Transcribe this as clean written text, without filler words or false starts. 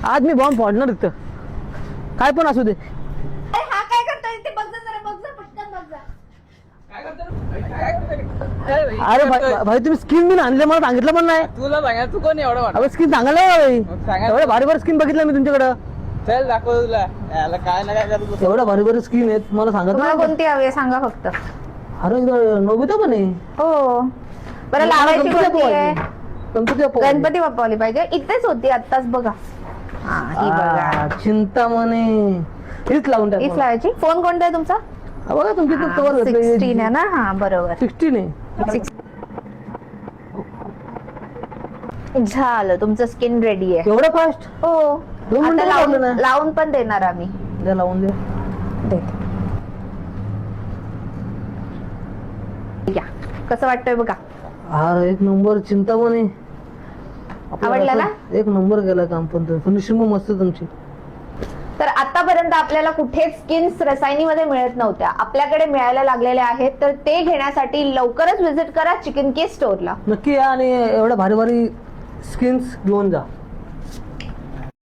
आज मी बॉम्ब फोडणार इथं, काय पण असू दे. हा काय करतोय ते बघ जरा, बघ जा पटकन बघ जा. अरे भाई तुम्ही स्किन बिन आणले मला सांगितलं पण नाही. तुला सांगा तू कोण एवढं वाटत? अरे स्किन सांगायला भाई, सांगा. एवढ्या भारी भारी स्किन बघितलं मी तुमच्याकडं. चल दाखव तुला याला काय ना काय करत एवढ्या भारी भारी स्किन आहेत मला सांगत तुम्हाला नाही. कोणती हवी आहे सांगा फक्त. अरे इथं नोबिता पण आहे. हो बरं लावायची कोणती आहे? गणपती बाप्पा. गणपती बाप्पावाली पाहिजे. इथेच होती आत्ताच बघा. हा ही बघा. चिंतामणी हीच लावून हीच टाक. लावायची. फोन कोणता आहे तुमचा? बघा तुमची 16 आहे ना. हा बरोबर 16 आहे. झालं तुमचं स्किन रेडी आहे. एवढं फास्ट? हो 2 आता मिनिटं लावून लागले ना. लावून पण देणार आम्ही. द्या लावून द्या. देते. घ्या. कसं वाटतंय बघा. हा एक नंबर चिंतामणी. आवडला ना? एक नंबर गेला काम पण फिनिशिंग मस्त तुमची. तर आतापर्यंत आपल्याला कुठेच स्किन्स रसायनीमध्ये मिळत नव्हत्या, आपल्याकडे मिळायला लागलेल्या आहेत. तर ते घेण्यासाठी लवकरच व्हिजिट करा चिकन के स्टोअरला. नक्की या आणि एवढ्या भारी भारी स्किन्स घेऊन जा.